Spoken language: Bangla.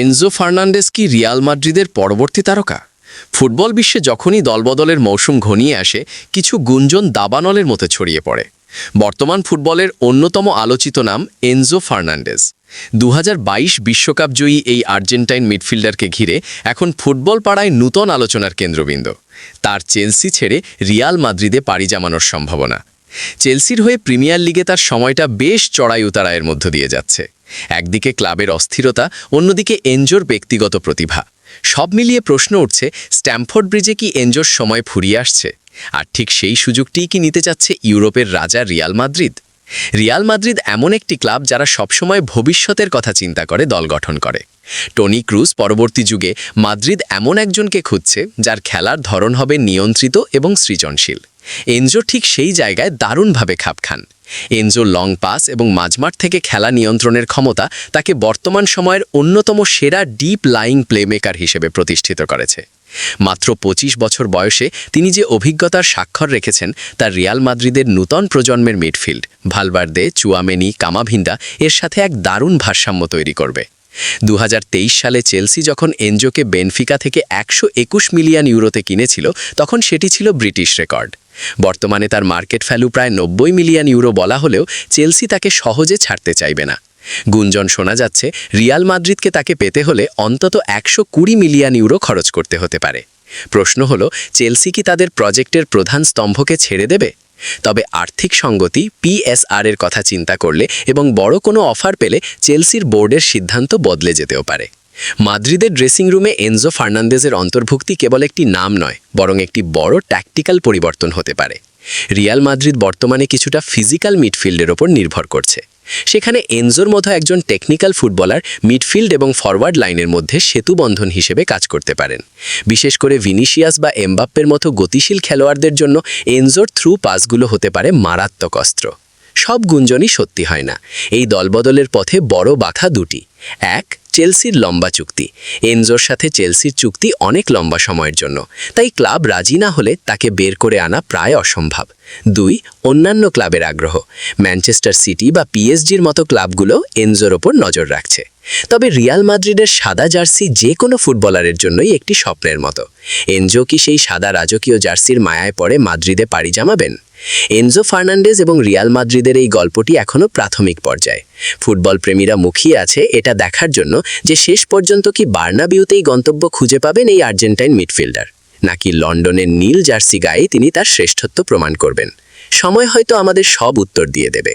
এনজো ফার্নান্ডেজ কি রিয়াল মাদ্রিদের পরবর্তী তারকা? ফুটবল বিশ্বে যখনই দলবদলের মৌসুম ঘনিয়ে আসে, কিছু গুঞ্জন দাবানলের মতো ছড়িয়ে পড়ে। বর্তমান ফুটবলের অন্যতম আলোচিত নাম এনজো ফার্নান্ডেজ। 2022 বিশ্বকাপ জয়ী এই আর্জেন্টাইন মিডফিল্ডারকে ঘিরে এখন ফুটবল পাড়ায় নূতন আলোচনার কেন্দ্রবিন্দু। তার চেলসি ছেড়ে রিয়াল মাদ্রিদে পাড়ি জমানোর সম্ভাবনা। চেলসির হয়ে প্রিমিয়ার লিগে তার সময়টা বেশ চড়াই উতারায়ের মধ্য দিয়ে যাচ্ছে। একদিকে ক্লাবের অস্থিরতা, অন্যদিকে এনজোর ব্যক্তিগত প্রতিভা। সব মিলিয়ে প্রশ্ন উঠছে, স্ট্যামফোর্ড ব্রিজে কি এনজোর সময় ফুরিয়ে আসছে? আর ঠিক সেই সুযোগটিই কি নিতে চাচ্ছে ইউরোপের রাজা রিয়াল মাদ্রিদ? রিয়াল মাদ্রিদ এমন একটি ক্লাব যারা সবসময় ভবিষ্যতের কথা চিন্তা করে দল গঠন করে। টনি ক্রুজ পরবর্তী যুগে মাদ্রিদ এমন একজনকে খুঁজছে যার খেলার ধরন হবে নিয়ন্ত্রিত এবং সৃজনশীল। এনজো ঠিক সেই জায়গায় দারুণভাবে খাপ খান। এনজো লং পাস এবং মাঝমাঠ থেকে খেলা নিয়ন্ত্রণের ক্ষমতা তাকে বর্তমান সময়ের অন্যতম সেরা ডিপ লাইং প্লেমেকার হিসেবে প্রতিষ্ঠিত করেছে। মাত্র 25 বছর বয়সে তিনি যে অভিজ্ঞতার স্বাক্ষর রেখেছেন তা রিয়াল মাদ্রিদের নূতন প্রজন্মের মিডফিল্ড ভালভার্দে, চুয়ামেনি, কামাভিন্ডা এর সাথে এক দারুণ ভারসাম্য তৈরি করবে। 2023 সালে চেলসি যখন এনজোকে বেনফিকা থেকে 121 মিলিয়ন ইউরোতে কিনেছিল, তখন সেটি ছিল ব্রিটিশ রেকর্ড। বর্তমানে তার মার্কেট ভ্যালু প্রায় 90 মিলিয়ন ইউরো বলা হলেও চেলসি তাকে সহজে ছাড়তে চাইবে না। গুঞ্জন শোনা যাচ্ছে, রিয়াল মাদ্রিদকে তাকে পেতে হলে অন্তত 120 মিলিয়ন ইউরো খরচ করতে হতে পারে। প্রশ্ন হলো, চেলসি কি তাদের প্রজেক্টের প্রধান স্তম্ভকে ছেড়ে দেবে? তবে আর্থিক সঙ্গতি, PSR এর কথা চিন্তা করলে এবং বড় কোনো অফার পেলে চেলসির বোর্ডের সিদ্ধান্ত বদলে যেতেও পারে। মাদ্রিদের ড্রেসিং রুমে এনজো ফার্নান্ডেজের অন্তর্ভুক্তি কেবল একটি নাম নয়, বরং একটি বড় ট্যাকটিক্যাল পরিবর্তন হতে পারে। রিয়াল মাদ্রিদ বর্তমানে কিছুটা ফিজিক্যাল মিডফিল্ডের ওপর নির্ভর করছে। সেখানে এনজোর মতো একজন টেকনিক্যাল ফুটবলার মিডফিল্ড এবং ফরওয়ার্ড লাইনের মধ্যে সেতুবন্ধন হিসেবে কাজ করতে পারেন। বিশেষ করে ভিনিসিয়াস বা এমবাপ্পের মতো গতিশীল খেলোয়াড়দের জন্য এনজোর থ্রু পাসগুলো হতে পারে মারাত্মক অস্ত্র। সব গুঞ্জনই সত্যি হয় না। এই দলবদলের পথে বড় বাধা দুটি। এক, চেলসির লম্বা চুক্তি। এনজোর সাথে চেলসির চুক্তি অনেক লম্বা সময়ের জন্য, তাই ক্লাব রাজি না হলে তাকে বের করে আনা প্রায় অসম্ভব। দুই, অন্যান্য ক্লাবের আগ্রহ। ম্যানচেস্টার সিটি বা পিএসজির মতো ক্লাবগুলো এনজোর ওপর নজর রাখছে। তবে রিয়াল মাদ্রিদের সাদা জার্সি যে কোনো ফুটবলারের জন্যই একটি স্বপ্নের মতো। এনজো কি সেই সাদা রাজকীয় জার্সির মায়ায় পড়ে মাদ্রিদে পাড়ি জমাবেন? এনজো ফার্নান্ডেজ এবং রিয়াল মাদ্রিদের এই গল্পটি এখনও প্রাথমিক পর্যায়ে। ফুটবল প্রেমীরা মুখিয়ে আছে এটা দেখার জন্য যে শেষ পর্যন্ত কি বার্নাবিউতেই গন্তব্য খুঁজে পাবেন এই আর্জেন্টাইন মিডফিল্ডার, নাকি লন্ডনের নীল জার্সি গায়ে তিনি তার শ্রেষ্ঠত্ব প্রমাণ করবেন। সময় হয়তো আমাদের সব উত্তর দিয়ে দেবে।